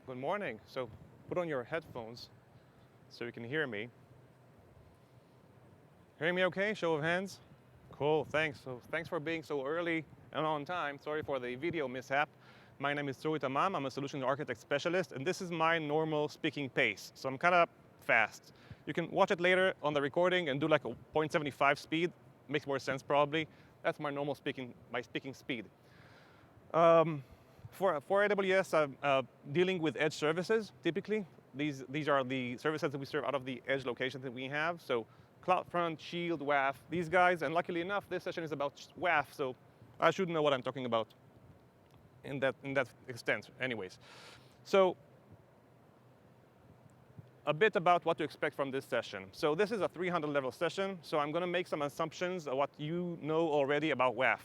Good morning. So put on your headphones so you can hear me. Hearing me okay? Show of hands. Cool, thanks. So thanks for being so early and on time. Sorry for the video mishap. My name is Zoe Tamam. I'm a solution architect specialist, and this is my normal speaking pace. So I'm kind of fast. You can watch it later on the recording and do like a 0.75 speed. Makes more sense probably. That's my normal my speaking speed. For AWS, I'm dealing with edge services typically. These are the services that we serve out of the edge locations that we have. So CloudFront, Shield, WAF, these guys. And luckily enough, this session is about WAF, so I should know what I'm talking about in that extent anyways. So a bit about what to expect from this session. So this is a 300 level session, so I'm going to make some assumptions of what you know already about WAF.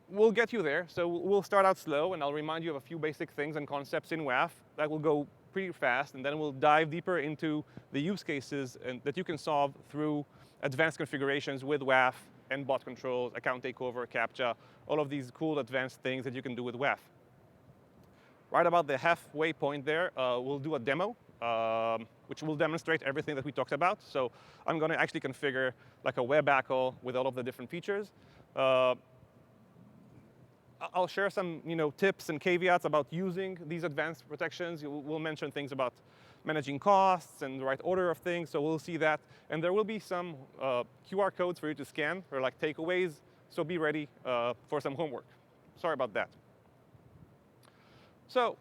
We'll get you there. So we'll start out slow, and I'll remind you of a few basic things and concepts in WAF that will go pretty fast, and then we'll dive deeper into the use cases that you can solve through advanced configurations with WAF and bot controls, account takeover, CAPTCHA, all of these cool advanced things that you can do with WAF. Right about the halfway point there, we'll do a demo, which will demonstrate everything that we talked about. So I'm going to actually configure like a web ACL with all of the different features. I'll share some tips and caveats about using these advanced protections. We'll mention things about managing costs and the right order of things, so we'll see that. And there will be some QR codes for you to scan or like takeaways, so be ready for some homework. Sorry about that. So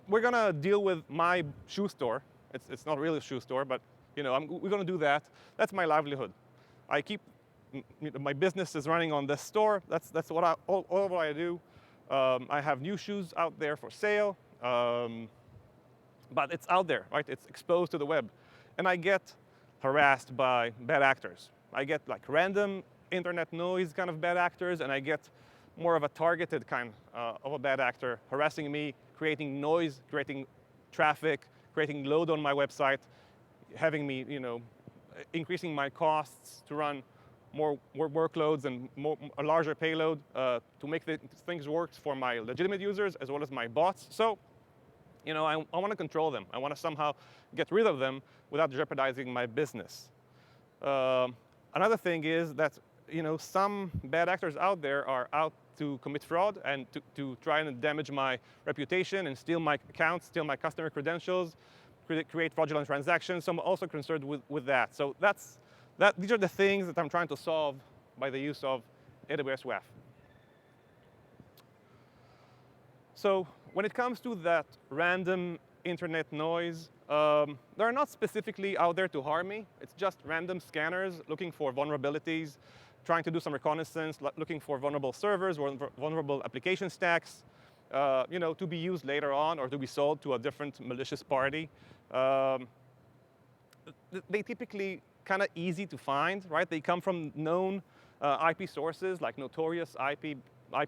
we're going to deal with my shoe store. It's not really a shoe store, but we're going to do that. That's my livelihood. I keep my business is running on this store. That's what all of what I do. I have new shoes out there for sale, but it's out there, right? It's exposed to the web, and I get harassed by bad actors. I get like random internet noise kind of bad actors, and I get more of a targeted kind of a bad actor harassing me, creating noise, creating traffic, creating load on my website, having me, increasing my costs to run more workloads and a larger payload to make things work for my legitimate users as well as my bots. So, I want to control them. I want to somehow get rid of them without jeopardizing my business. Another thing is that some bad actors out there are out to commit fraud and to try and damage my reputation and steal my accounts, steal my customer credentials, create fraudulent transactions. So I'm also concerned with that. So these are the things that I'm trying to solve by the use of AWS WAF. So when it comes to that random internet noise, they're not specifically out there to harm me. It's just random scanners looking for vulnerabilities, trying to do some reconnaissance, looking for vulnerable servers or vulnerable application stacks, to be used later on or to be sold to a different malicious party. They typically kind of easy to find, right? They come from known IP sources, like notorious IP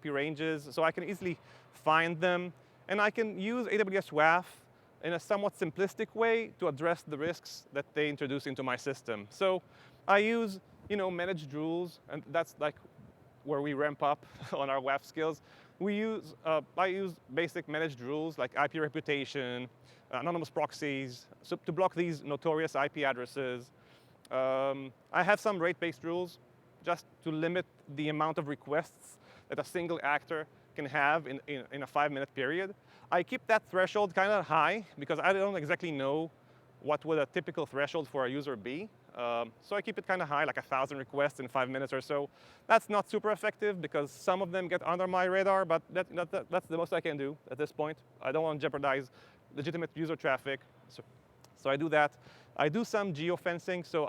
ranges, so I can easily find them. And I can use AWS WAF in a somewhat simplistic way to address the risks that they introduce into my system. So I use managed rules, and that's like where we ramp up on our WAF skills. I use basic managed rules like IP reputation, anonymous proxies, so to block these notorious IP addresses. I have some rate-based rules just to limit the amount of requests that a single actor can have in a 5-minute period. I keep that threshold kind of high because I don't exactly know what would a typical threshold for a user be. So I keep it kind of high, like 1,000 requests in 5 minutes or so. That's not super effective because some of them get under my radar, but that's the most I can do at this point. I don't want to jeopardize legitimate user traffic, so I do that. I do some geofencing, so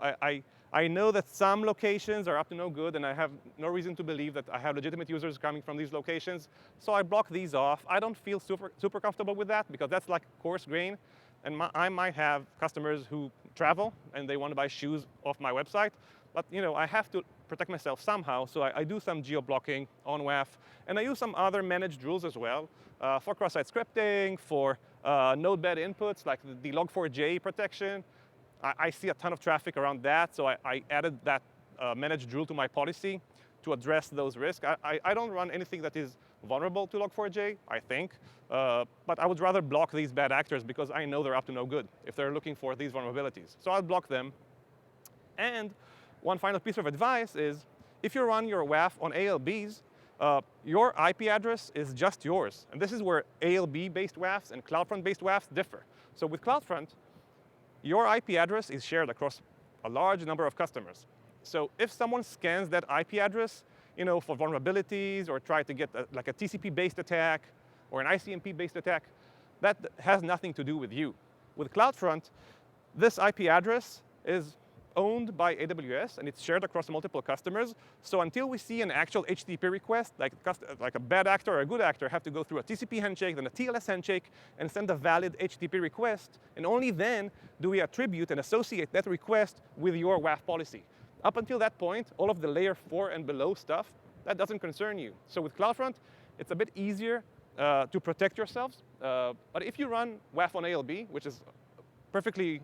I know that some locations are up to no good, and I have no reason to believe that I have legitimate users coming from these locations. So I block these off. I don't feel super comfortable with that because that's like coarse grain. And I might have customers who travel and they want to buy shoes off my website. But I have to protect myself somehow, so I do some geo-blocking on WAF. And I use some other managed rules as well for cross-site scripting, for node-bed inputs, like the log4j protection. I see a ton of traffic around that, so I added that managed rule to my policy to address those risks. I don't run anything that is vulnerable to Log4j, I think. But I would rather block these bad actors because I know they're up to no good if they're looking for these vulnerabilities. So I'll block them. And one final piece of advice is, if you run your WAF on ALBs, your IP address is just yours. And this is where ALB-based WAFs and CloudFront-based WAFs differ. So with CloudFront, your IP address is shared across a large number of customers. So if someone scans that IP address, for vulnerabilities or try to get like a TCP-based attack or an ICMP-based attack, that has nothing to do with you. With CloudFront, this IP address is owned by AWS, and it's shared across multiple customers. So until we see an actual HTTP request, like a bad actor or a good actor have to go through a TCP handshake, then a TLS handshake, and send a valid HTTP request, and only then do we attribute and associate that request with your WAF policy. Up until that point, all of the layer 4 and below stuff, that doesn't concern you. So with CloudFront, it's a bit easier to protect yourselves. But if you run WAF on ALB, which is perfectly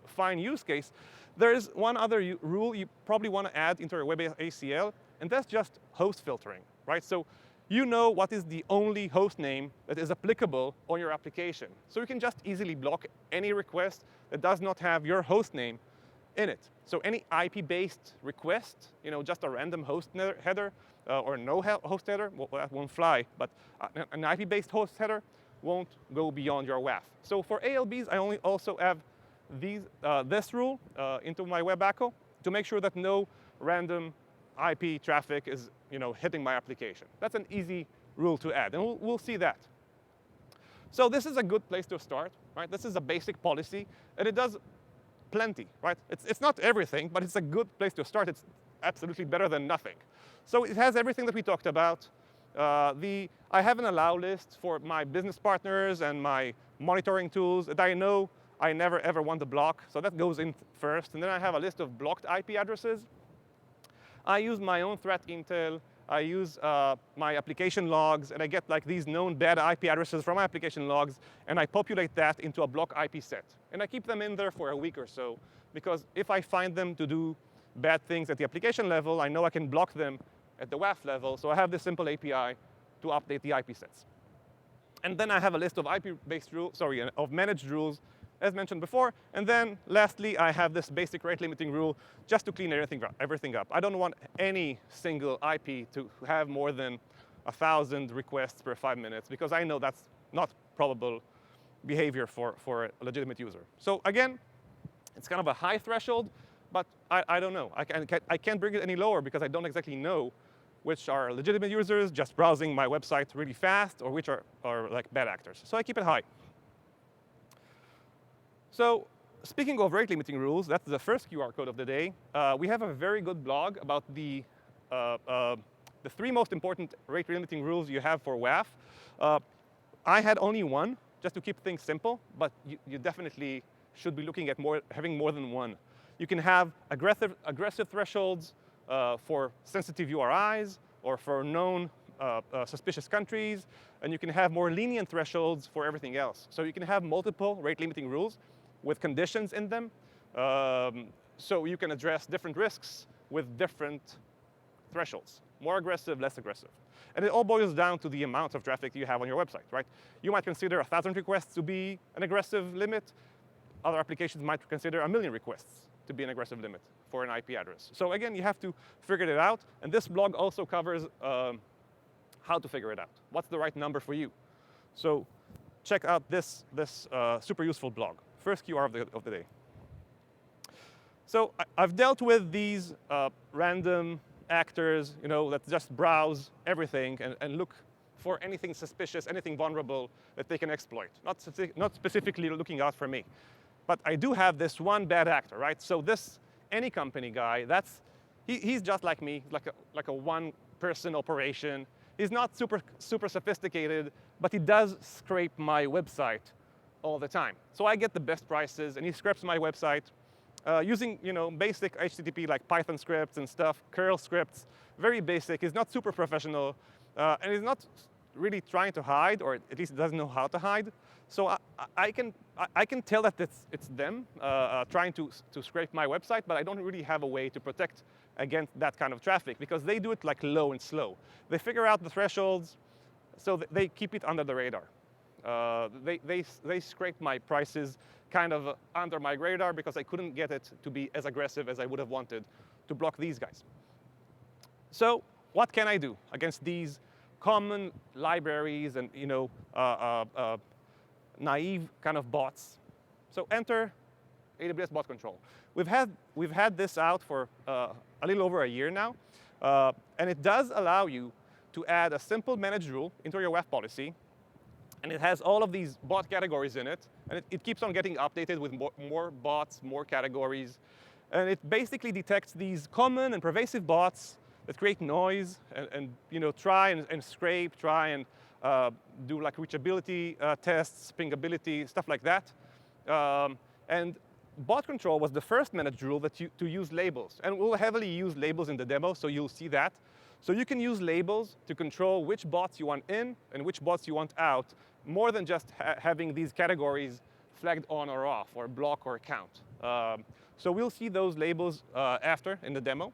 fine use case, there is one other rule you probably want to add into your web ACL, and that's just host filtering, right? So you know what is the only host name that is applicable on your application. So you can just easily block any request that does not have your host name in it. So any IP-based request, just a random host header or no host header, well, that won't fly, but an IP-based host header won't go beyond your WAF. So for ALBs, I also have this rule into my web ACL to make sure that no random IP traffic is hitting my application. That's an easy rule to add, and we'll see that. So this is a good place to start, right? This is a basic policy, and it does plenty, right? It's not everything, but it's a good place to start. It's absolutely better than nothing. So it has everything that we talked about. I have an allow list for my business partners and my monitoring tools that I know I never ever want to block. So that goes in first. And then I have a list of blocked IP addresses. I use my own threat intel. I use my application logs, and I get like these known bad IP addresses from my application logs, and I populate that into a block IP set. And I keep them in there for a week or so, because if I find them to do bad things at the application level, I know I can block them at the WAF level. So I have this simple API to update the IP sets. And then I have a list of of managed rules, as mentioned before. And then lastly, I have this basic rate limiting rule just to clean everything up. I don't want any single IP to have more than 1,000 requests per 5 minutes, because I know that's not probable behavior for a legitimate user. So again, it's kind of a high threshold, but I don't know. I can't bring it any lower because I don't exactly know which are legitimate users just browsing my website really fast, or which are like bad actors. So I keep it high. So speaking of rate limiting rules, that's the first QR code of the day. We have a very good blog about the 3 most important rate limiting rules you have for WAF. I had only one, just to keep things simple, but you definitely should be looking at having more than one. You can have aggressive thresholds for sensitive URIs or for known suspicious countries, and you can have more lenient thresholds for everything else. So you can have multiple rate limiting rules with conditions in them, so you can address different risks with different thresholds, more aggressive, less aggressive. And it all boils down to the amount of traffic you have on your website, right? You might consider 1,000 requests to be an aggressive limit. Other applications might consider 1,000,000 requests to be an aggressive limit for an IP address. So again, you have to figure it out. And this blog also covers how to figure it out. What's the right number for you? So check out this super useful blog. First QR of the day. So I've dealt with these random actors, that just browse everything and look for anything suspicious, anything vulnerable that they can exploit. Not specifically looking out for me. But I do have this one bad actor, right? So this AnyCompany guy, he's just like me, like a one-person operation. He's not super sophisticated, but he does scrape my website all the time. So I get the best prices, and he scrapes my website using basic HTTP like Python scripts and stuff, curl scripts, very basic. He's not super professional, and he's not really trying to hide, or at least doesn't know how to hide. So I can tell that it's them trying to scrape my website, but I don't really have a way to protect against that kind of traffic, because they do it like low and slow. They figure out the thresholds, So they keep it under the radar. They scrape my prices kind of under my radar because I couldn't get it to be as aggressive as I would have wanted to block these guys. So what can I do against these common libraries and naive kind of bots? So enter AWS Bot Control. We've had this out for a little over a year now, and it does allow you to add a simple managed rule into your WAF policy, and it has all of these bot categories in it, and it keeps on getting updated with more bots, more categories, and it basically detects these common and pervasive bots that create noise and try and scrape, try and do like reachability tests, pingability, stuff like that. And bot control was the first managed rule to use labels. And we'll heavily use labels in the demo, so you'll see that. So you can use labels to control which bots you want in and which bots you want out, more than just having these categories flagged on or off, or block or count. So we'll see those labels after in the demo.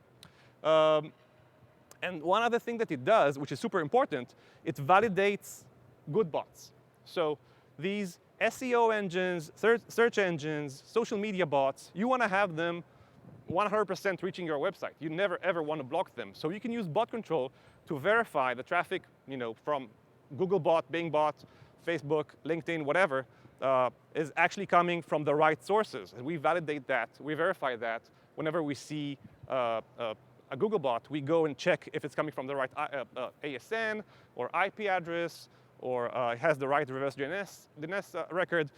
And one other thing that it does, which is super important, it validates good bots. So these SEO engines, search engines, social media bots, you want to have them 100% reaching your website. You never, ever want to block them. So you can use bot control to verify the traffic from Googlebot, Bingbot, Facebook, LinkedIn, whatever, is actually coming from the right sources. And we validate that, we verify that whenever we see a Googlebot, we go and check if it's coming from the right ASN or IP address, or it has the right reverse DNS record.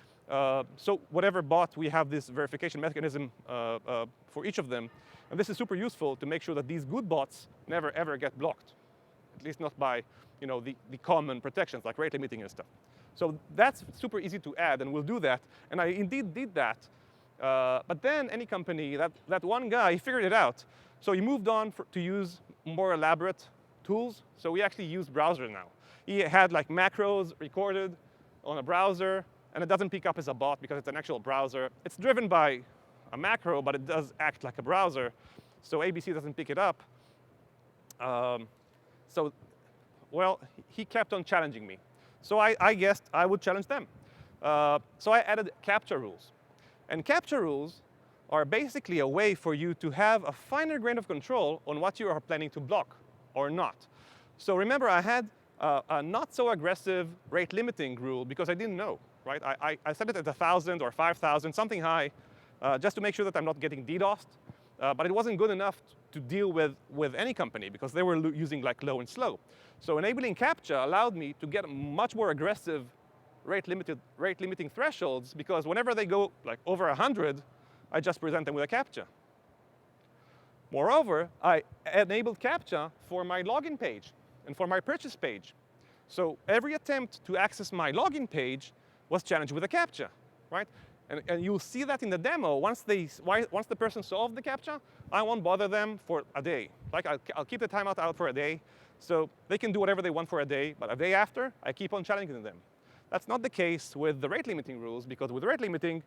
So whatever bot, we have this verification mechanism for each of them. And this is super useful to make sure that these good bots never, ever get blocked, at least not by the common protections like rate limiting and stuff. So that's super easy to add, and we'll do that. And I indeed did that. But then any company, that one guy, he figured it out. So he moved on to use more elaborate tools. So we actually use browser now. He had like macros recorded on a browser, and it doesn't pick up as a bot because it's an actual browser. It's driven by a macro, but it does act like a browser. So ABC doesn't pick it up. Well, he kept on challenging me. So I guessed I would challenge them. So I added CAPTCHA rules. And CAPTCHA rules are basically a way for you to have a finer grain of control on what you are planning to block or not. So remember, I had a not so aggressive rate limiting rule because I didn't know, right? I set it at 1,000 or 5,000, something high, just to make sure that I'm not getting DDoSed. But it wasn't good enough to deal with any company because they were using like low and slow. So enabling CAPTCHA allowed me to get much more aggressive rate limiting thresholds, because whenever they go like over 100, I just present them with a CAPTCHA. Moreover, I enabled CAPTCHA for my login page and for my purchase page. So every attempt to access my login page was challenged with a CAPTCHA, right? And you'll see that in the demo. Once the person solved the CAPTCHA, I won't bother them for a day. Like I'll keep the timeout out for a day, so they can do whatever they want for a day. But a day after, I keep on challenging them. That's not the case with the rate limiting rules, because with rate limiting,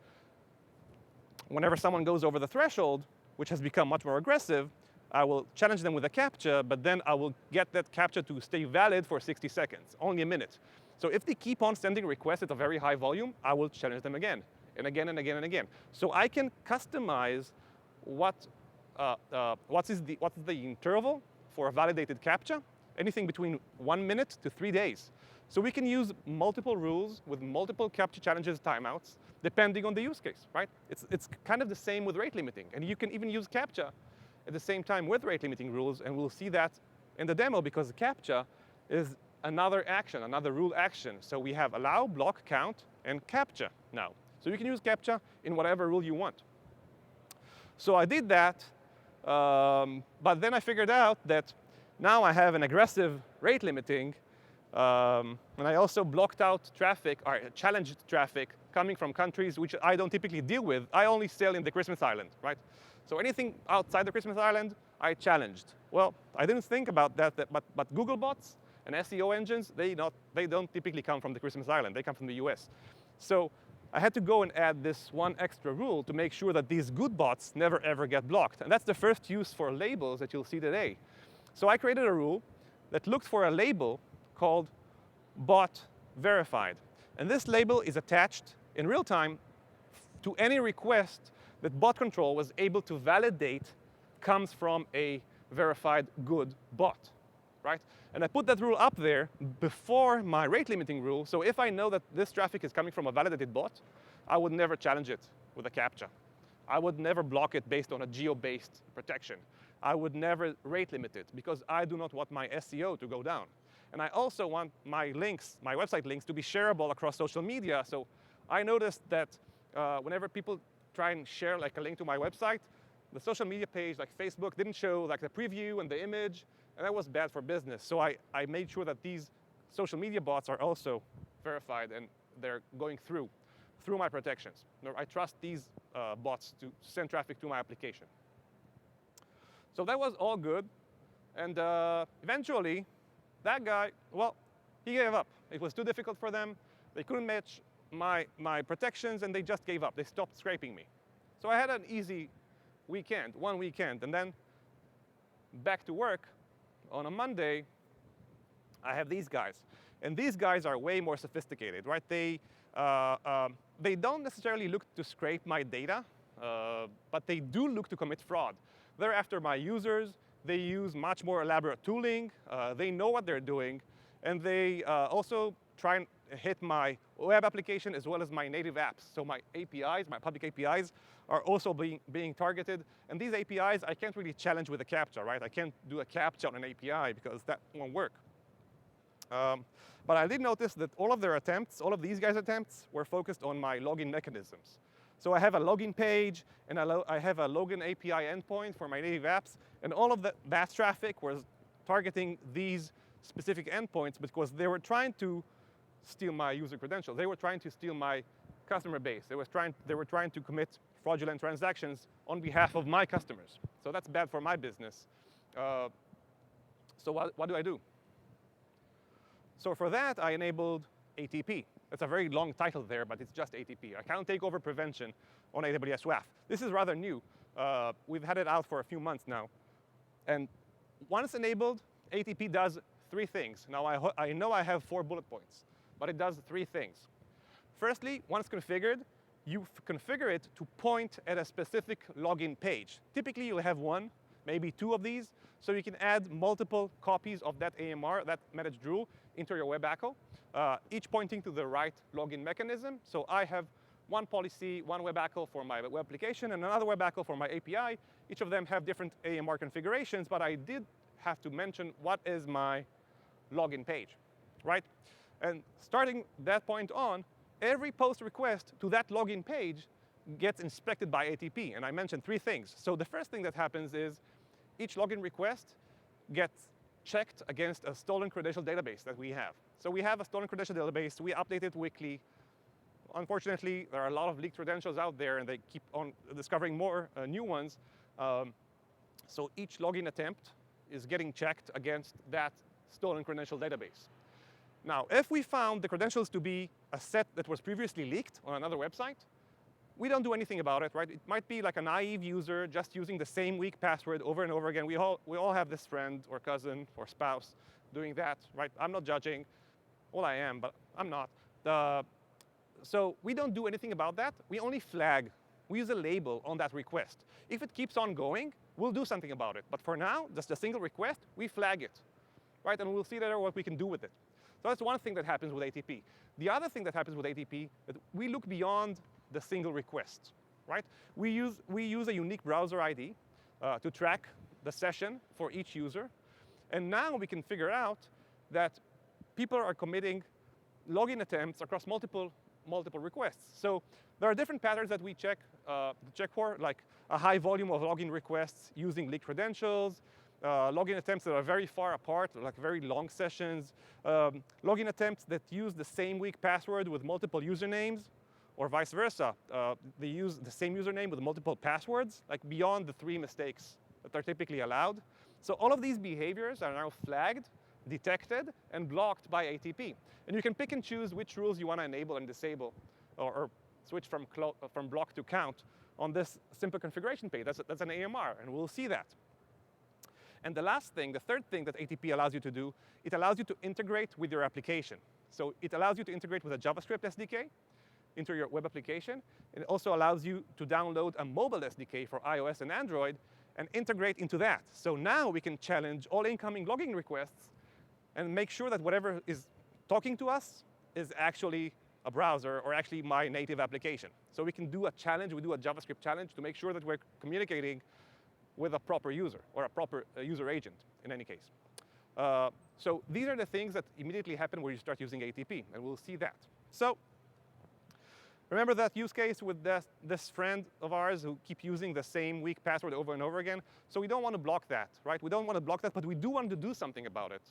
whenever someone goes over the threshold, which has become much more aggressive, I will challenge them with a CAPTCHA, but then I will get that CAPTCHA to stay valid for 60 seconds, only a minute. So if they keep on sending requests at a very high volume, I will challenge them again, and again, and again, and again. So I can customize what is the interval for a validated CAPTCHA, anything between 1 minute to 3 days. So we can use multiple rules with multiple CAPTCHA challenges timeouts, depending on the use case, right? It's kind of the same with rate limiting. And you can even use CAPTCHA at the same time with rate limiting rules, and we'll see that in the demo, because CAPTCHA is another action, another rule action. So we have allow, block, count, and CAPTCHA now. So you can use CAPTCHA in whatever rule you want. So I did that, but then I figured out that now I have an aggressive rate limiting, and I also blocked out traffic, or challenged traffic, coming from countries which I don't typically deal with. I only sell in the Christmas Island, right? So anything outside the Christmas Island, I challenged. Well, I didn't think about that, but Google bots and SEO engines, they don't typically come from the Christmas Island. They come from the US. So I had to go and add this one extra rule to make sure that these good bots never, ever get blocked. And that's the first use for labels that you'll see today. So I created a rule that looked for a label called bot verified. And this label is attached in real time to any request that bot control was able to validate comes from a verified good bot, right? And I put that rule up there before my rate limiting rule. So if I know that this traffic is coming from a validated bot, I would never challenge it with a CAPTCHA. I would never block it based on a geo-based protection. I would never rate limit it because I do not want my SEO to go down. And I also want my links, my website links, to be shareable across social media. So I noticed that whenever people try and share like a link to my website, the social media page like Facebook didn't show like the preview and the image, and that was bad for business. So I made sure that these social media bots are also verified and they're going through my protections. I trust these bots to send traffic to my application. So that was all good. And eventually, that guy, well, he gave up. It was too difficult for them. They couldn't match my protections, and they just gave up. They stopped scraping me. So I had an easy weekend, one weekend, and then back to work on a Monday, I have these guys. And these guys are way more sophisticated, right? They don't necessarily look to scrape my data, but they do look to commit fraud. They're after my users. They use much more elaborate tooling. They know what they're doing. And they also try and hit my web application as well as my native apps. So my APIs, my public APIs, are also being targeted. And these APIs, I can't really challenge with a CAPTCHA, right? I can't do a CAPTCHA on an API because that won't work. But I did notice that all of their attempts, all of these guys' attempts, were focused on my login mechanisms. So I have a login page, and I have a login API endpoint for my native apps, and all of that traffic was targeting these specific endpoints because they were trying to steal my user credentials. They were trying to steal my customer base. They were trying to commit fraudulent transactions on behalf of my customers. So that's bad for my business. So what do I do? So for that, I enabled ATP. It's a very long title there, but it's just ATP, Account Takeover Prevention on AWS WAF. This is rather new. We've had it out for a few months now. And once enabled, ATP does three things. Now, I know I have 4 bullet points, but it does 3 things. Firstly, once configured, you configure it to point at a specific login page. Typically, you'll have 1, maybe 2 of these, so you can add multiple copies of that AMR, that managed rule, into your web echo, each pointing to the right login mechanism. So I have 1 policy, 1 web echo for my web application, and another web echo for my API. Each of them have different AMR configurations, but I did have to mention what is my login page, right? And starting that point on, every post request to that login page gets inspected by ATP. And I mentioned 3 things. So the first thing that happens is each login request gets checked against a stolen credential database that we have. So we have a stolen credential database. We update it weekly. Unfortunately, there are a lot of leaked credentials out there, and they keep on discovering more new ones. So each login attempt is getting checked against that stolen credential database. Now, if we found the credentials to be a set that was previously leaked on another website, we don't do anything about it, right? It might be like a naive user just using the same weak password over and over again. We all have this friend or cousin or spouse doing that, right? I'm not judging. Well, I am, but I'm not. So we don't do anything about that. We only flag. We use a label on that request. If it keeps on going, we'll do something about it. But for now, just a single request, we flag it, right? And we'll see later what we can do with it. So that's one thing that happens with ATP. The other thing that happens with ATP is we look beyond the single request, right? We use a unique browser ID to track the session for each user. And now we can figure out that people are committing login attempts across multiple requests. So there are different patterns that we check for, like a high volume of login requests using leaked credentials, login attempts that are very far apart, like very long sessions, login attempts that use the same weak password with multiple usernames, or vice versa. They use the same username with multiple passwords, like beyond the 3 mistakes that are typically allowed. So all of these behaviors are now flagged, detected, and blocked by ATP. And you can pick and choose which rules you want to enable and disable, or switch from block to count on this simple configuration page. That's an AMR, and we'll see that. And the last thing, the third thing that ATP allows you to do, it allows you to integrate with your application. So it allows you to integrate with a JavaScript SDK into your web application. It also allows you to download a mobile SDK for iOS and Android and integrate into that. So now we can challenge all incoming logging requests and make sure that whatever is talking to us is actually a browser or actually my native application. So we can do a challenge, we do a JavaScript challenge to make sure that we're communicating with a proper user or a proper user agent in any case. So these are the things that immediately happen when you start using ATP, and we'll see that. So remember that use case with this friend of ours who keep using the same weak password over and over again? So we don't want to block that, right? We don't want to block that, but we do want to do something about it.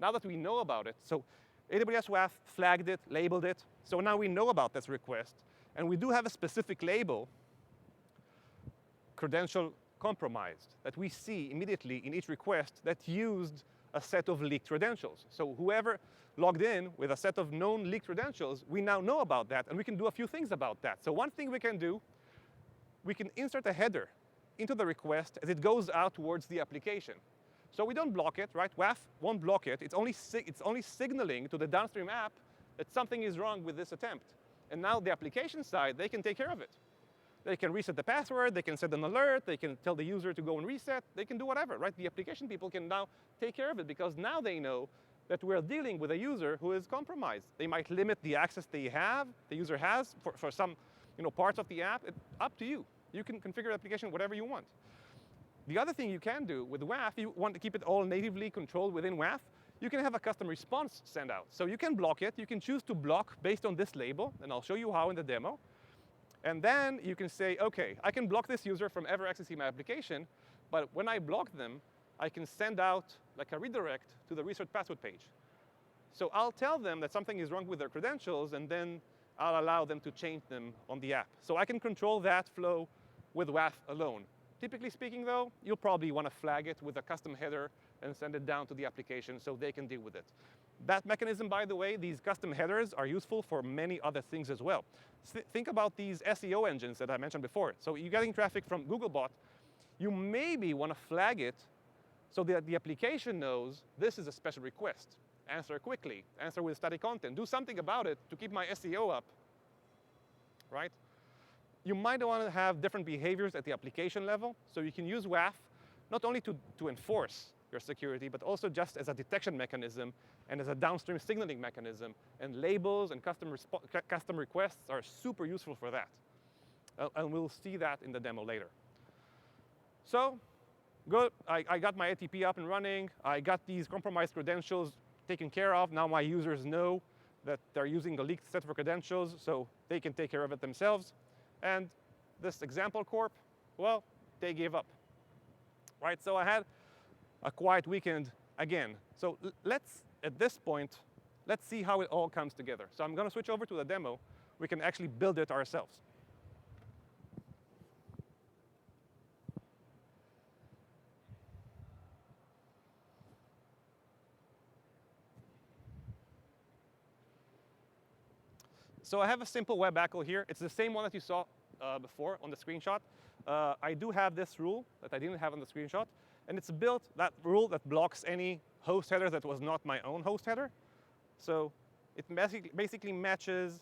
Now that we know about it, so AWS WAF flagged it, labeled it. So now we know about this request. And we do have a specific label, credential compromised, that we see immediately in each request that used a set of leaked credentials. So whoever logged in with a set of known leaked credentials, we now know about that, and we can do a few things about that. So one thing we can do, we can insert a header into the request as it goes out towards the application. So we don't block it, right? WAF won't block it. It's only signaling to the downstream app that something is wrong with this attempt. And now the application side, they can take care of it. They can reset the password, they can set an alert, they can tell the user to go and reset, they can do whatever, right? The application people can now take care of it because now they know that we're dealing with a user who is compromised. They might limit the access the user has for some parts of the app. It's up to you. You can configure the application whatever you want. The other thing you can do with WAF, you want to keep it all natively controlled within WAF, you can have a custom response send out. So you can block it. You can choose to block based on this label, and I'll show you how in the demo. And then you can say, OK, I can block this user from ever accessing my application, but when I block them, I can send out like a redirect to the reset password page. So I'll tell them that something is wrong with their credentials, and then I'll allow them to change them on the app. So I can control that flow with WAF alone. Typically speaking, though, you'll probably want to flag it with a custom header and send it down to the application so they can deal with it. That mechanism, by the way, these custom headers are useful for many other things as well. Think about these SEO engines that I mentioned before. So you're getting traffic from Googlebot. You maybe want to flag it so that the application knows this is a special request. Answer quickly. Answer with static content. Do something about it to keep my SEO up, right? You might want to have different behaviors at the application level. So you can use WAF not only to enforce your security, but also just as a detection mechanism and as a downstream signaling mechanism. And labels and custom requests are super useful for that. And we'll see that in the demo later. So good. I got my ATP up and running. I got these compromised credentials taken care of. Now my users know that they're using a leaked set of credentials, so they can take care of it themselves. And this example corp, well, they gave up. Right? So I had a quiet weekend again. So at this point, let's see how it all comes together. So I'm going to switch over to the demo. We can actually build it ourselves. So I have a simple web ACL here. It's the same one that you saw before on the screenshot. I do have this rule that I didn't have on the screenshot. And it's built, that rule that blocks any host header that was not my own host header. So it basically matches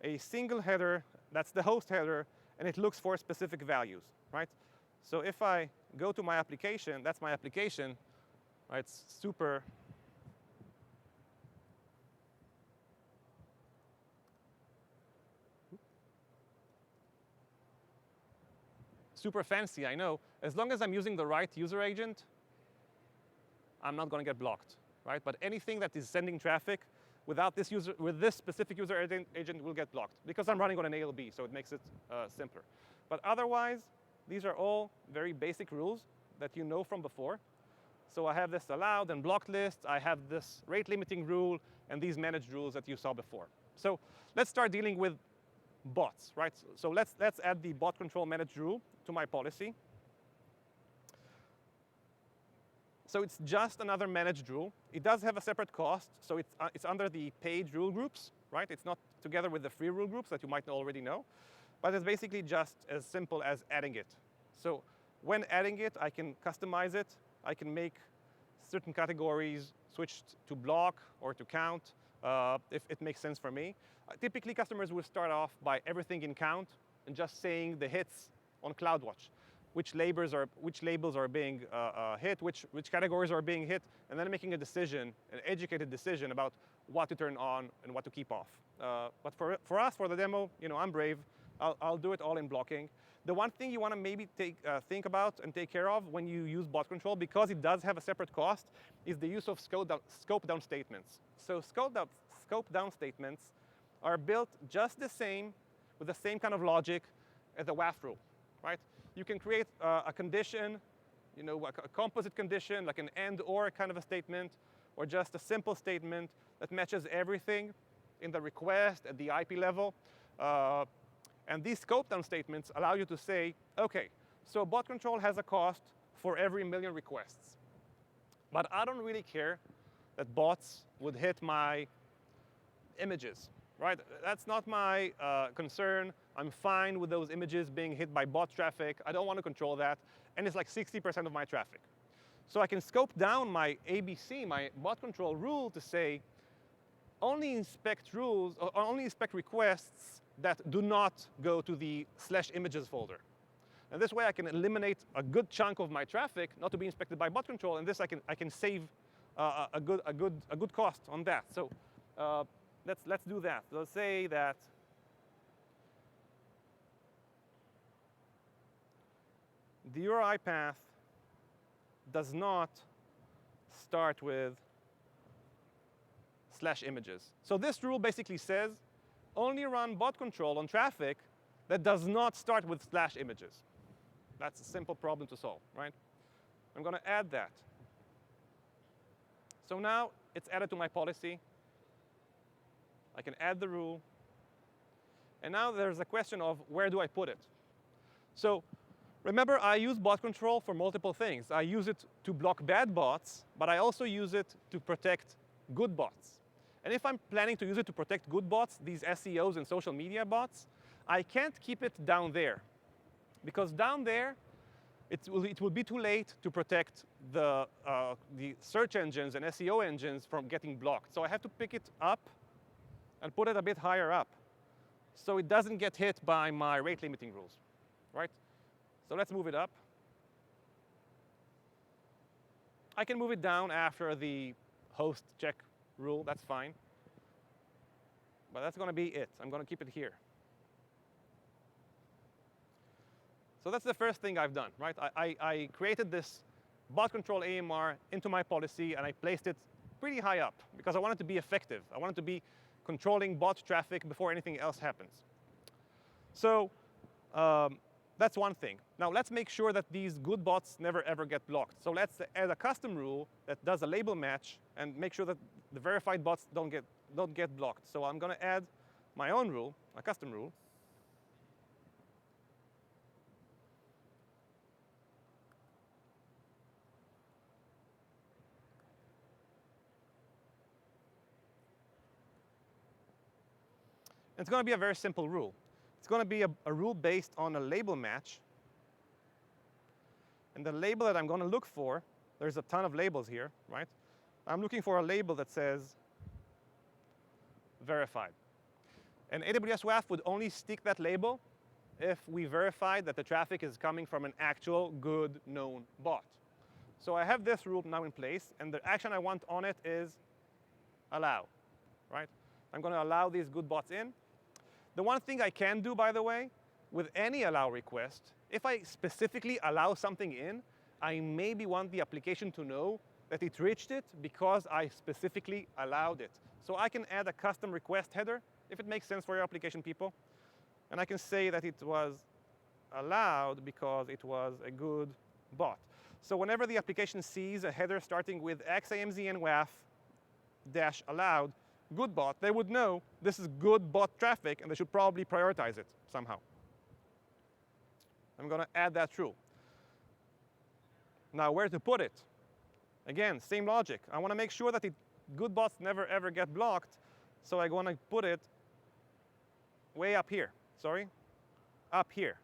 a single header, that's the host header, and it looks for specific values, right? So if I go to my application, that's my application, right? It's super fancy, I know. As long as I'm using the right user agent, I'm not going to get blocked, right? But anything that is sending traffic without this with this specific user agent will get blocked because I'm running on an ALB, so it makes it simpler. But otherwise, these are all very basic rules that you know from before. So I have this allowed and blocked list. I have this rate limiting rule and these managed rules that you saw before. So let's start dealing with bots, right? So let's add the bot control managed rule to my policy. So it's just another managed rule. It does have a separate cost, so it's under the paid rule groups, right? It's not together with the free rule groups that you might already know, but it's basically just as simple as adding it. So when adding it, I can customize it. I can make certain categories switch to block or to count. if it makes sense for me. Typically, customers will start off by everything in count and just saying the hits on CloudWatch, which labels are being hit, which categories are being hit, and then making a decision, an educated decision about what to turn on and what to keep off. But for us, for the demo, I'm brave. I'll do it all in blocking. The one thing you want to maybe think about and take care of when you use bot control, because it does have a separate cost, is the use of scope down statements. So scope down statements are built just the same, with the same kind of logic as a WAF rule, right? You can create a condition, a composite condition, like an and or kind of a statement, or just a simple statement that matches everything in the request at the IP level. And these scope down statements allow you to say, OK, so bot control has a cost for every million requests. But I don't really care that bots would hit my images, right? That's not my concern. I'm fine with those images being hit by bot traffic. I don't want to control that. And it's like 60% of my traffic. So I can scope down my ABC, my bot control rule, to say only inspect rules, or only inspect requests that do not go to the /images folder. And this way I can eliminate a good chunk of my traffic not to be inspected by bot control, and this I can save a good cost on that. So let's do that. Let's say that the URI path does not start with /images. So this rule basically says only run bot control on traffic that does not start with /images. That's a simple problem to solve, right? I'm going to add that. So now it's added to my policy. I can add the rule. And now there's a question of where do I put it? So remember, I use bot control for multiple things. I use it to block bad bots, but I also use it to protect good bots. And if I'm planning to use it to protect good bots, these SEOs and social media bots, I can't keep it down there. Because down there, it will be too late to protect the search engines and SEO engines from getting blocked. So I have to pick it up and put it a bit higher up, so it doesn't get hit by my rate limiting rules, right? So let's move it up. I can move it down after the host check rule. That's fine. But that's going to be it. I'm going to keep it here. So that's the first thing I've done, right? I created this bot control AMR into my policy, and I placed it pretty high up because I wanted to be effective. I wanted to be controlling bot traffic before anything else happens. So that's one thing. Now let's make sure that these good bots never ever get blocked. So let's add a custom rule that does a label match and make sure that the verified bots don't get blocked. So I'm going to add my own rule, a custom rule. It's going to be a very simple rule. It's going to be a rule based on a label match. And the label that I'm going to look for, there's a ton of labels here, right? I'm looking for a label that says verified. And AWS WAF would only stick that label if we verified that the traffic is coming from an actual good known bot. So I have this rule now in place, and the action I want on it is allow, right? I'm going to allow these good bots in. The one thing I can do, by the way, with any allow request, if I specifically allow something in, I maybe want the application to know that it reached it because I specifically allowed it. So I can add a custom request header, if it makes sense for your application people. And I can say that it was allowed because it was a good bot. So whenever the application sees a header starting with XAMZN WAF -allowed, good bot, they would know this is good bot traffic, and they should probably prioritize it somehow. I'm going to add that rule. Now, where to put it? Again, same logic. I want to make sure that good bots never, ever get blocked, so I'm going to put it way up here. Sorry, up here.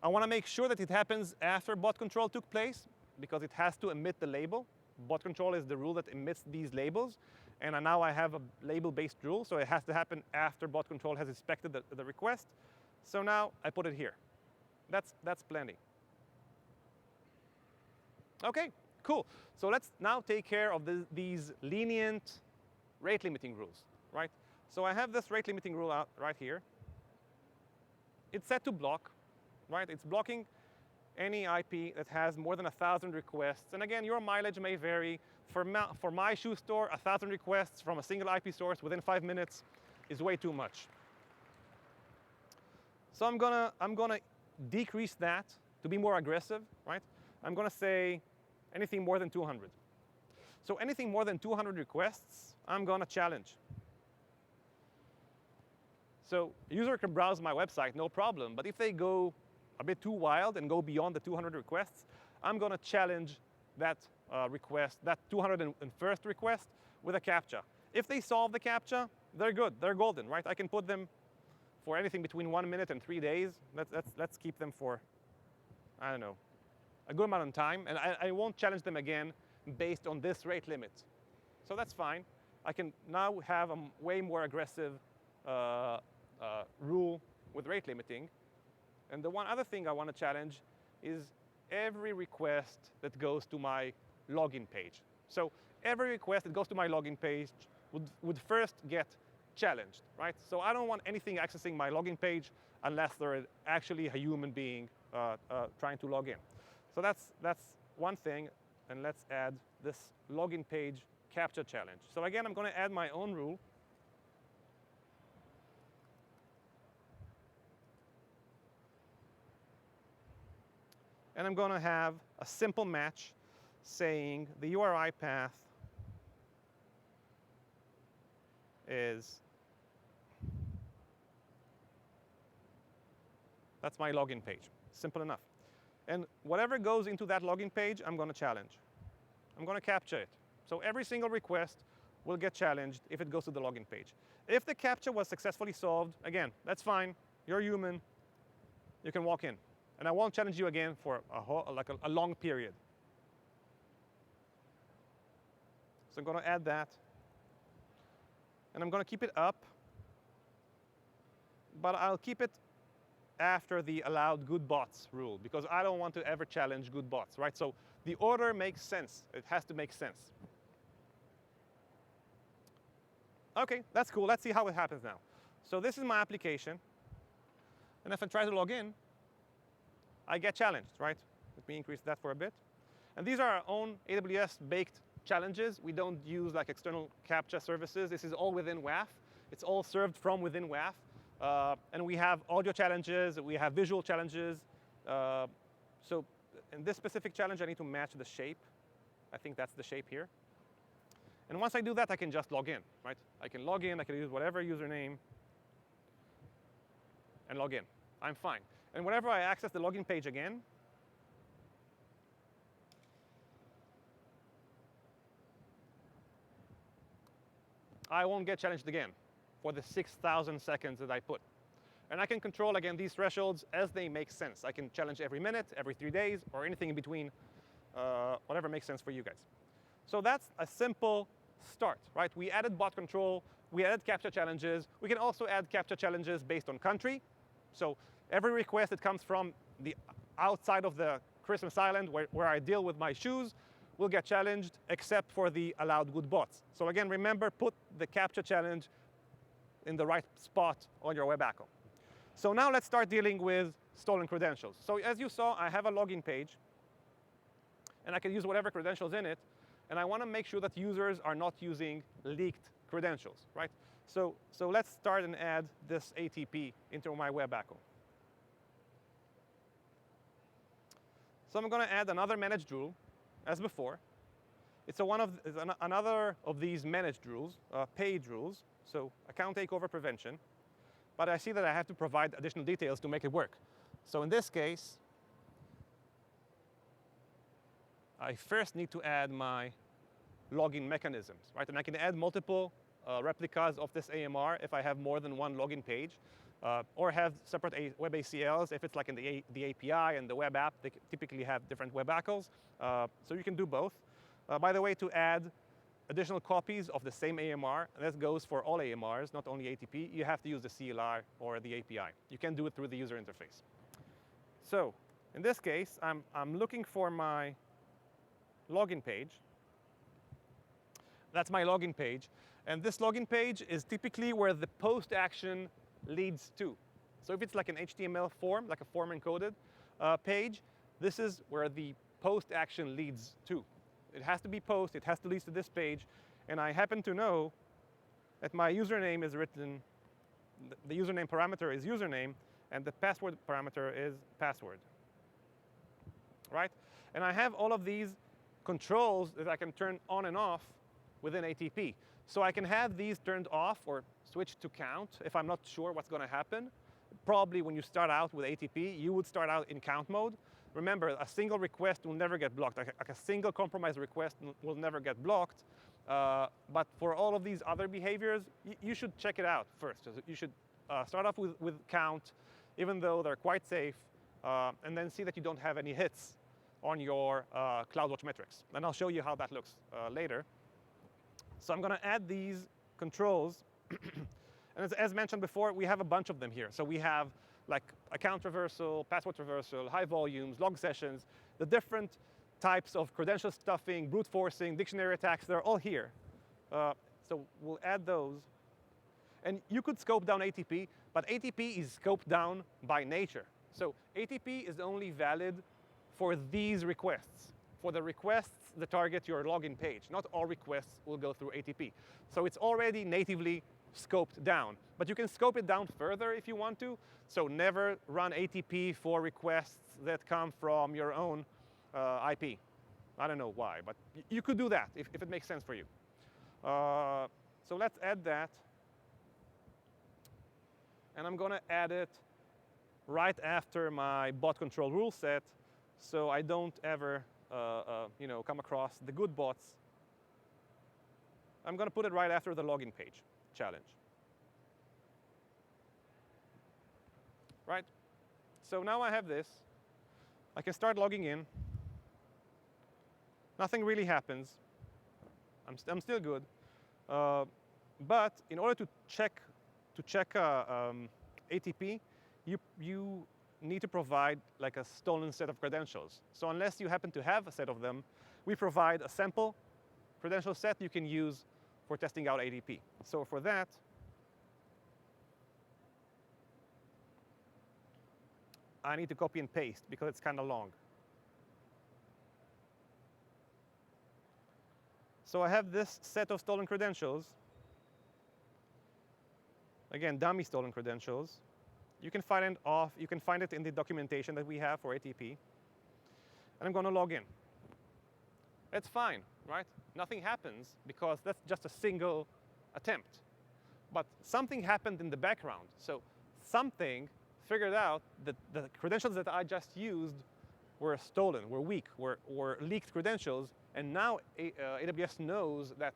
I want to make sure that it happens after bot control took place, because it has to emit the label. Bot control is the rule that emits these labels. And now I have a label-based rule, so it has to happen after bot control has inspected the request. So now I put it here. That's plenty. OK, cool. So let's now take care of these lenient rate limiting rules, right? So I have this rate limiting rule out right here. It's set to block, right? It's blocking any IP that has more than 1,000 requests. And again, your mileage may vary. For my shoe store, 1,000 requests from a single IP source within 5 minutes is way too much. So I'm gonna decrease that to be more aggressive, right? I'm gonna say anything more than 200. So anything more than 200 requests, I'm gonna challenge. So a user can browse my website, no problem. But if they go a bit too wild and go beyond the 200 requests, I'm going to challenge that request, that 201st request, with a CAPTCHA. If they solve the CAPTCHA, they're good. They're golden, right? I can put them for anything between 1 minute and 3 days. Let's keep them for, I don't know, a good amount of time. And I won't challenge them again based on this rate limit. So that's fine. I can now have a way more aggressive rule with rate limiting. And the one other thing I want to challenge is every request that goes to my login page. So every request that goes to my login page would first get challenged, right? So I don't want anything accessing my login page unless they're actually a human being trying to log in. So that's one thing. And let's add this login page CAPTCHA challenge. So again, I'm going to add my own rule. And I'm going to have a simple match saying the URI path is, that's my login page. Simple enough. And whatever goes into that login page, I'm going to challenge. I'm going to CAPTCHA it. So every single request will get challenged if it goes to the login page. If the CAPTCHA was successfully solved, again, that's fine. You're human. You can walk in. And I won't challenge you again for a long period. So I'm going to add that. And I'm going to keep it up. But I'll keep it after the allowed good bots rule, because I don't want to ever challenge good bots, right? So the order makes sense. It has to make sense. OK, that's cool. Let's see how it happens now. So this is my application. And if I try to log in, I get challenged, right? Let me increase that for a bit. And these are our own AWS-baked challenges. We don't use like external CAPTCHA services. This is all within WAF. It's all served from within WAF. And we have audio challenges. We have visual challenges. So in this specific challenge, I need to match the shape. I think that's the shape here. And once I do that, I can just log in, right? I can log in. I can use whatever username and log in. I'm fine. And whenever I access the login page again, I won't get challenged again for the 6,000 seconds that I put. And I can control, again, these thresholds as they make sense. I can challenge every minute, every 3 days, or anything in between, whatever makes sense for you guys. So that's a simple start, right? We added bot control. We added CAPTCHA challenges. We can also add CAPTCHA challenges based on country. So every request that comes from the outside of the Christmas Island where I deal with my shoes will get challenged, except for the allowed good bots. So again, remember, put the CAPTCHA challenge in the right spot on your web ACL. So now let's start dealing with stolen credentials. So as you saw, I have a login page. And I can use whatever credentials in it. And I want to make sure that users are not using leaked credentials, right? So let's start and add this ATP into my web ACL. So I'm going to add another managed rule, as before. It's another of these managed rules, paid rules, so account takeover prevention. But I see that I have to provide additional details to make it work. So in this case, I first need to add my login mechanisms, right? And I can add multiple replicas of this AMR if I have more than one login page, or have separate web ACLs if it's like in the API and the web app. They typically have different web ACLs. So you can do both. By the way, to add additional copies of the same AMR, and that goes for all AMRs, not only ATP, you have to use the CLI or the API. You can do it through the user interface. So in this case, I'm looking for my login page. That's my login page. And this login page is typically where the post action leads to. So if it's like an HTML form, like a form encoded page, this is where the post action leads to. It has to be post, it has to lead to this page, and I happen to know that my username is written, the username parameter is username, and the password parameter is password, right? And I have all of these controls that I can turn on and off within ATP. So I can have these turned off or switched to count if I'm not sure what's going to happen. Probably when you start out with ATP, you would start out in count mode. Remember, a single request will never get blocked. Like a single compromise request will never get blocked. But for all of these other behaviors, you should check it out first. You should start off with count, even though they're quite safe, and then see that you don't have any hits on your CloudWatch metrics. And I'll show you how that looks later. So I'm going to add these controls. And as mentioned before, we have a bunch of them here. So we have like account traversal, password traversal, high volumes, log sessions, the different types of credential stuffing, brute forcing, dictionary attacks, they're all here. So we'll add those. And you could scope down ATP, but ATP is scoped down by nature. So ATP is only valid for these requests. For the requests that target your login page. Not all requests will go through ATP. So it's already natively scoped down. But you can scope it down further if you want to. So never run ATP for requests that come from your own IP. I don't know why, but you could do that if it makes sense for you. So let's add that. And I'm going to add it right after my bot control rule set, so I don't ever come across the good bots. I'm going to put it right after the login page challenge. Right? So now I have this. I can start logging in. Nothing really happens. I'm still good. But in order to check ATP, you need to provide like a stolen set of credentials. So unless you happen to have a set of them, we provide a sample credential set you can use for testing out ATP. So for that, I need to copy and paste because it's kind of long. So I have this set of stolen credentials. Again, dummy stolen credentials. You can find it in the documentation that we have for ATP. And I'm going to log in. It's fine, right? Nothing happens because that's just a single attempt. But something happened in the background. So something figured out that the credentials that I just used were stolen, were weak, were leaked credentials. And now AWS knows that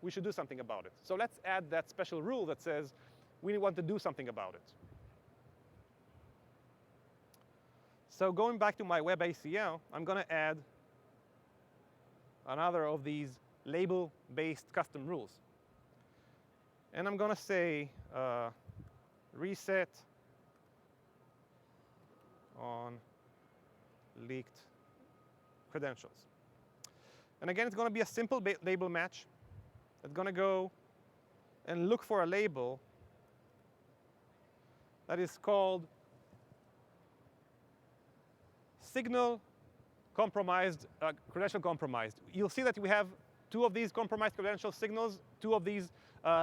we should do something about it. So let's add that special rule that says we want to do something about it. So going back to my web ACL, I'm going to add another of these label-based custom rules. And I'm going to say reset on leaked credentials. And again, it's going to be a simple label match. It's going to go and look for a label that is called signal compromised, credential compromised. You'll see that we have two of these compromised credential signals, two of these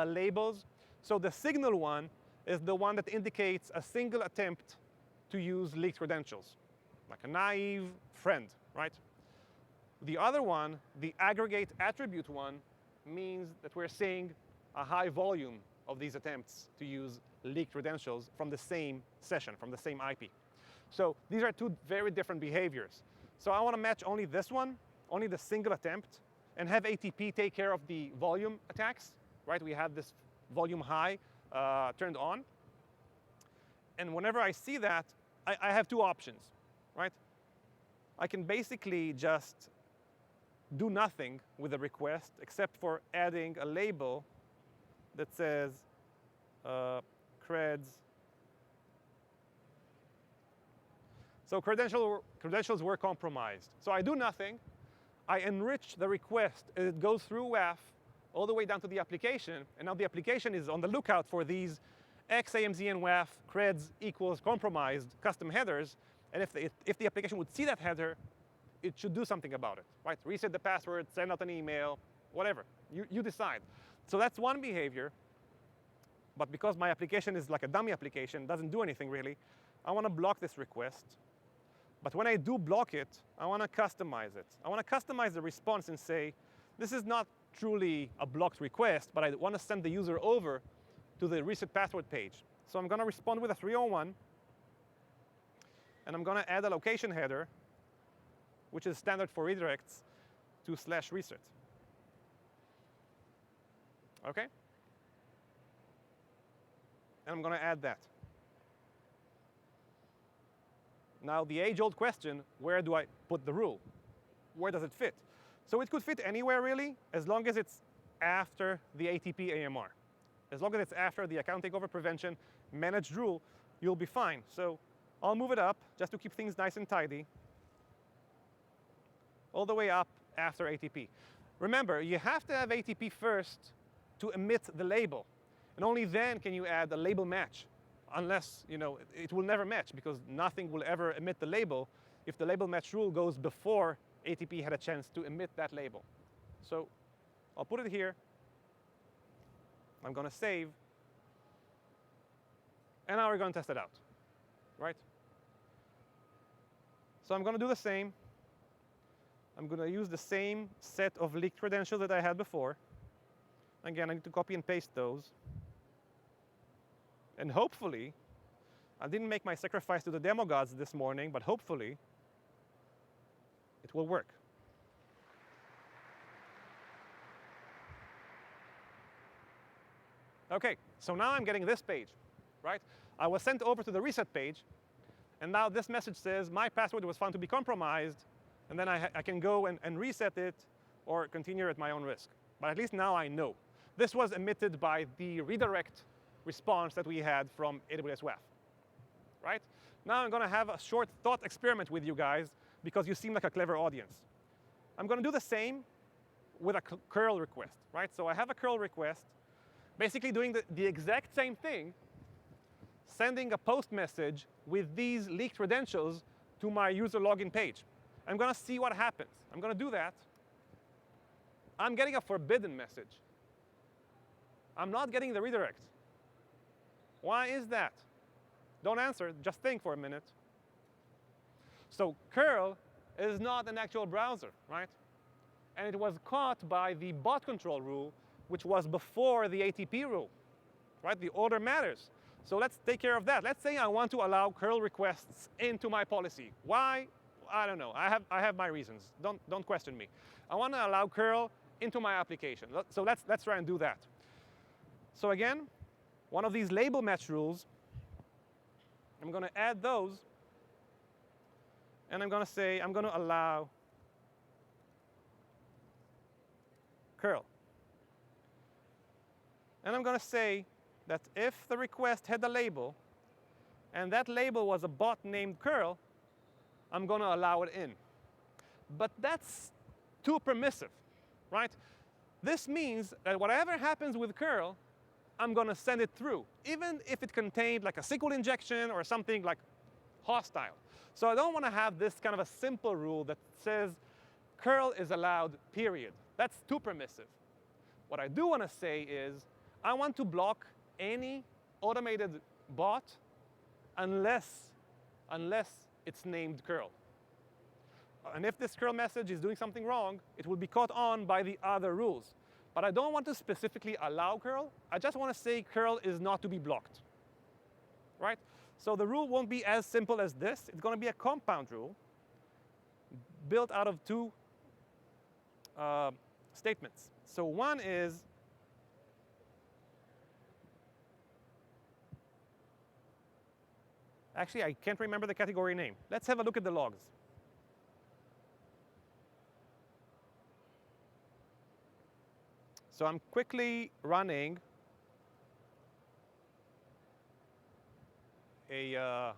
labels. So the signal one is the one that indicates a single attempt to use leaked credentials, like a naive friend, right? The other one, the aggregate attribute one, means that we're seeing a high volume of these attempts to use leaked credentials from the same session, from the same IP. So these are two very different behaviors. So I want to match only this one, only the single attempt, and have ATP take care of the volume attacks, right? We have this volume high turned on. And whenever I see that, I have two options, right? I can basically just do nothing with the request except for adding a label that says creds. So credentials were compromised. So I do nothing. I enrich the request. It goes through WAF all the way down to the application. And now the application is on the lookout for these XAMZ and WAF creds equals compromised custom headers. And if the application would see that header, it should do something about it, right? Reset the password, send out an email, whatever. You decide. So that's one behavior. But because my application is like a dummy application, doesn't do anything really, I want to block this request. But when I do block it, I want to customize it. I want to customize the response and say, this is not truly a blocked request, but I want to send the user over to the reset password page. So I'm going to respond with a 301. And I'm going to add a location header, which is standard for redirects, to /reset. OK? And I'm going to add that. Now, the age-old question, where do I put the rule? Where does it fit? So it could fit anywhere, really, as long as it's after the ATP AMR. As long as it's after the account takeover prevention managed rule, you'll be fine. So I'll move it up just to keep things nice and tidy, all the way up after ATP. Remember, you have to have ATP first to emit the label. And only then can you add a label match. Unless, it will never match, because nothing will ever emit the label if the label match rule goes before ATP had a chance to emit that label. So I'll put it here. I'm going to save. And now we're going to test it out, right? So I'm going to do the same. I'm going to use the same set of leaked credentials that I had before. Again, I need to copy and paste those. And hopefully, I didn't make my sacrifice to the demo gods this morning, but hopefully, it will work. OK, so now I'm getting this page, right? I was sent over to the reset page. And now this message says, my password was found to be compromised. And then I can go and reset it or continue at my own risk. But at least now I know. This was emitted by the redirect response that we had from AWS WAF, right? Now I'm going to have a short thought experiment with you guys, because you seem like a clever audience. I'm going to do the same with a curl request, right? So I have a curl request, basically doing the exact same thing, sending a post message with these leaked credentials to my user login page. I'm going to see what happens. I'm going to do that. I'm getting a forbidden message. I'm not getting the redirect. Why is that? Don't answer. Just think for a minute. So curl is not an actual browser, right? And it was caught by the bot control rule, which was before the ATP rule, right? The order matters. So let's take care of that. Let's say I want to allow curl requests into my policy. Why? I don't know. I have my reasons. Don't question me. I want to allow curl into my application. So let's try and do that. So again, one of these label match rules, I'm going to add those. And I'm going to say, I'm going to allow curl. And I'm going to say that if the request had a label, and that label was a bot named curl, I'm going to allow it in. But that's too permissive, right? This means that whatever happens with curl, I'm going to send it through, even if it contained like a SQL injection or something like hostile. So I don't want to have this kind of a simple rule that says curl is allowed, period. That's too permissive. What I do want to say is I want to block any automated bot unless it's named curl. And if this curl message is doing something wrong, it will be caught on by the other rules. But I don't want to specifically allow curl. I just want to say curl is not to be blocked, right? So the rule won't be as simple as this. It's going to be a compound rule built out of two statements. So one is actually, I can't remember the category name. Let's have a look at the logs. So I'm quickly running a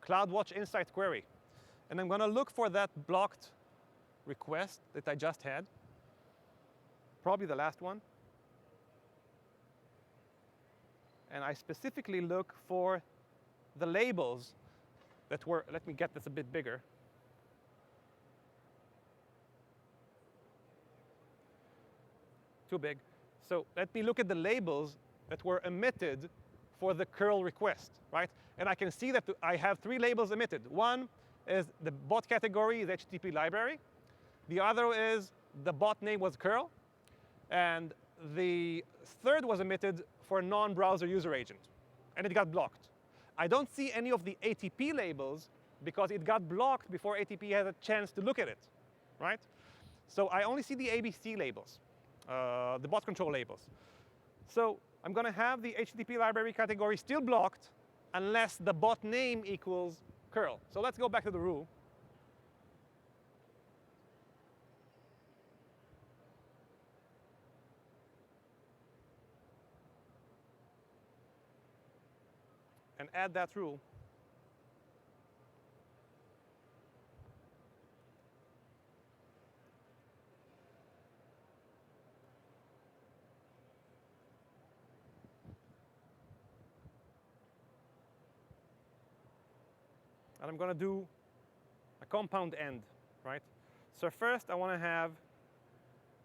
CloudWatch Insight query. And I'm going to look for that blocked request that I just had, probably the last one. And I specifically look for the labels that were, let me get this a bit bigger. Too big. So let me look at the labels that were emitted for the curl request, right? And I can see that I have 3 labels emitted. One is the bot category is HTTP library. The other is the bot name was curl. And the third was emitted for non-browser user agent. And it got blocked. I don't see any of the ATP labels because it got blocked before ATP had a chance to look at it, right? So I only see the ABC labels, the bot control labels. So I'm going to have the HTTP library category still blocked unless the bot name equals curl. So let's go back to the rule. And add that rule. And I'm going to do a compound end, right? So first, I want to have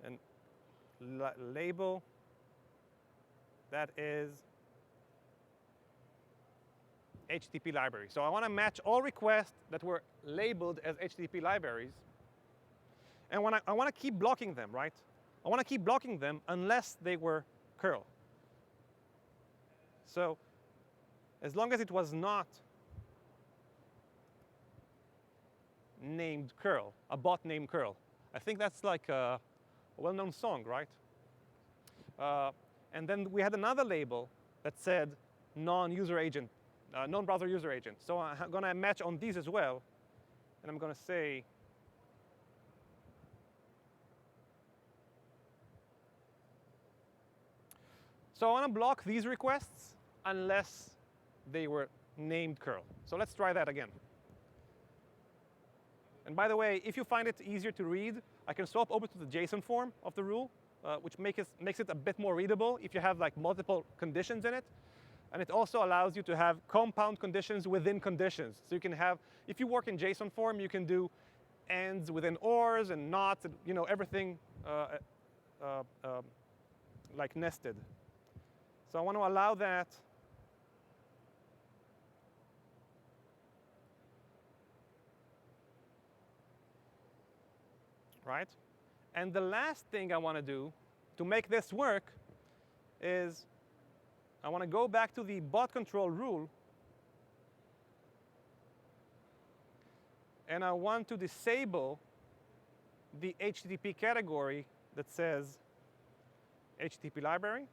a label that is HTTP library. So I want to match all requests that were labeled as HTTP libraries. And I want to keep blocking them, right? I want to keep blocking them unless they were curl. So as long as it was not named curl, a bot named curl. I think that's like a well-known song, right? And then we had another label that said non-user agent, non-browser user agent. So I'm going to match on these as well. And I'm going to say so I want to block these requests unless they were named curl. So let's try that again. And by the way, if you find it easier to read, I can swap over to the JSON form of the rule, which makes it a bit more readable if you have like multiple conditions in it. And it also allows you to have compound conditions within conditions. So you can have, if you work in JSON form, you can do ands within ors and nots, and, everything like nested. So I want to allow that. Right? And the last thing I want to do to make this work is I want to go back to the bot control rule. And I want to disable the HTTP category that says HTTP library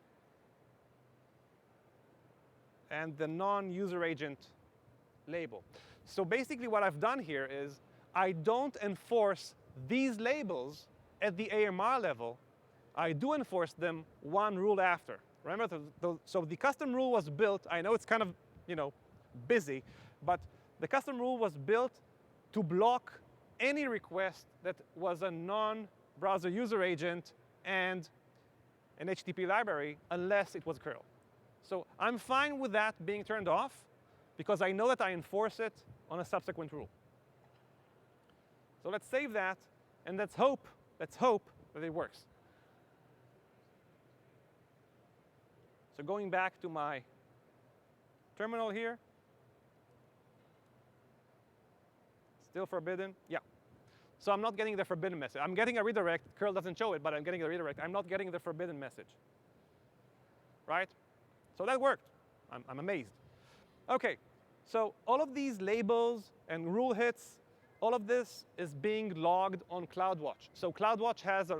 and the non-user agent label. So basically what I've done here is I don't enforce these labels at the AMR level. I do enforce them one rule after. Remember, so the custom rule was built. I know it's kind of busy, but the custom rule was built to block any request that was a non-browser user agent and an HTTP library unless it was curl. So I'm fine with that being turned off because I know that I enforce it on a subsequent rule. So let's save that, and let's hope that it works. So going back to my terminal here. Still forbidden? Yeah. So I'm not getting the forbidden message. I'm getting a redirect. Curl doesn't show it, but I'm getting a redirect. I'm not getting the forbidden message. Right? So that worked. I'm amazed. OK, so all of these labels and rule hits, all of this is being logged on CloudWatch. So CloudWatch has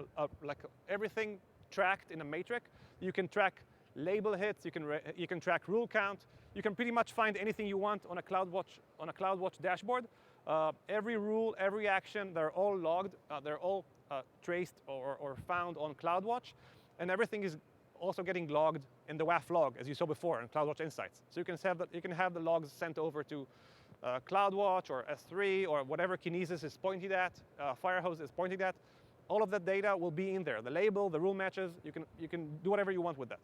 like everything tracked in a matrix. You can track label hits. You can track rule count. You can pretty much find anything you want on a CloudWatch dashboard. Every rule, every action, they're all logged. They're all traced or found on CloudWatch. and everything is also getting logged in the WAF log, as you saw before in CloudWatch Insights. So you can have the logs sent over to CloudWatch or S3 or whatever Kinesis is pointing at, Firehose is pointing at. All of that data will be in there. The label, the rule matches, you can do whatever you want with that.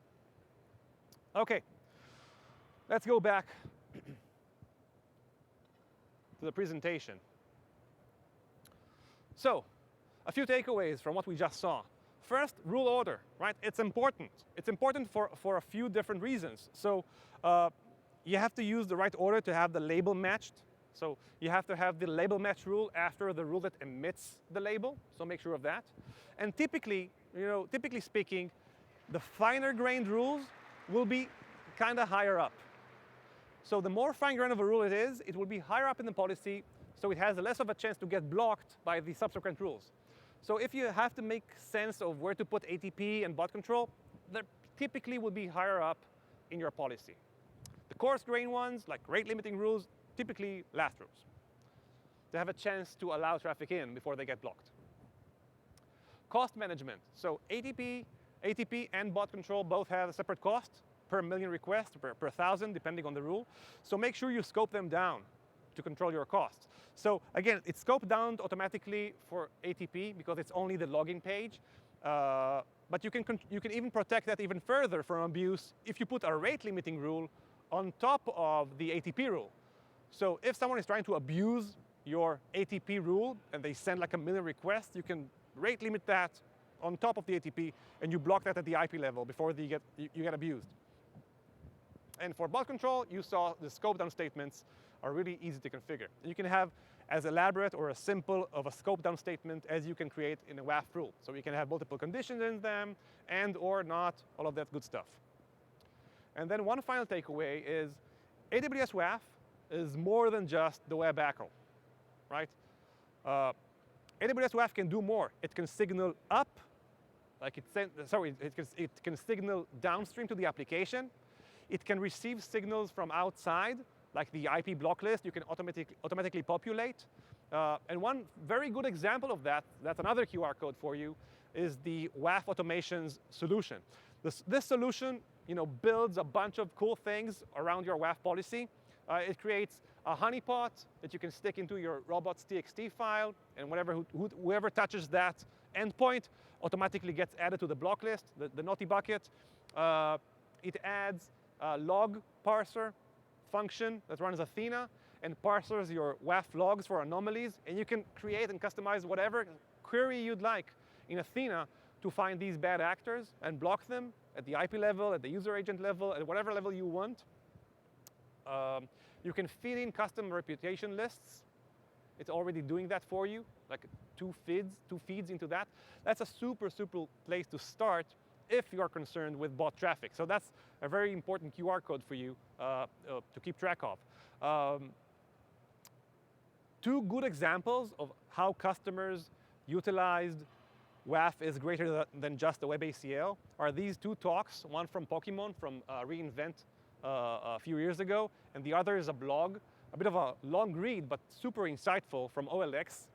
Okay, let's go back to the presentation. So, a few takeaways from what we just saw. First, rule order, right? It's important. It's important for a few different reasons. So, you have to use the right order to have the label matched. So you have to have the label match rule after the rule that emits the label. So make sure of that. And typically speaking, the finer grained rules will be kind of higher up. So the more fine grained of a rule it is, it will be higher up in the policy, so it has less of a chance to get blocked by the subsequent rules. So if you have to make sense of where to put ATP and bot control, they typically will be higher up in your policy. The coarse grain ones, like rate limiting rules, typically last rules. They have a chance to allow traffic in before they get blocked. Cost management. So ATP and bot control both have a separate cost per million requests, per 1,000, depending on the rule. So make sure you scope them down to control your costs. So again, it's scoped down automatically for ATP because it's only the login page. But you can even protect that even further from abuse if you put a rate limiting rule on top of the ATP rule. So if someone is trying to abuse your ATP rule and they send like 1 million requests, you can rate limit that on top of the ATP, and you block that at the IP level before you get abused. And for bot control, you saw the scope down statements are really easy to configure. You can have as elaborate or as simple of a scope down statement as you can create in a WAF rule. So you can have multiple conditions in them and or not, all of that good stuff. And then one final takeaway is AWS WAF is more than just the web ACL, right? AWS WAF can do more. It can signal up, like it can signal downstream to the application. It can receive signals from outside, like the IP block list. You can automatically populate. And one very good example of that, that's another QR code for you, is the WAF automations solution. This solution builds a bunch of cool things around your WAF policy. It creates a honeypot that you can stick into your robots.txt file, and whoever touches that endpoint automatically gets added to the block list, the naughty bucket. It adds a log parser function that runs Athena and parsers your WAF logs for anomalies, and you can create and customize whatever query you'd like in Athena to find these bad actors and block them at the IP level, at the user agent level, at whatever level you want. You can feed in custom reputation lists. It's already doing that for you, like two feeds into that. That's a super place to start if you are concerned with bot traffic. So that's a very important QR code for you to keep track of. Two good examples of how customers utilized WAF is greater than just the web ACL are these two talks, one from Pokemon from reInvent a few years ago, and the other is a blog, a bit of a long read, but super insightful from OLX,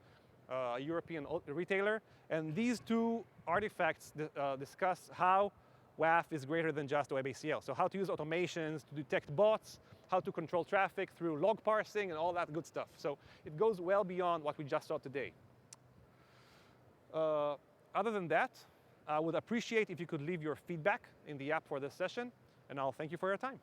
a European retailer. And these two artifacts discuss how WAF is greater than just web ACL. So how to use automations to detect bots, how to control traffic through log parsing and all that good stuff. So it goes well beyond what we just saw today. Other than that, I would appreciate if you could leave your feedback in the app for this session, and I'll thank you for your time.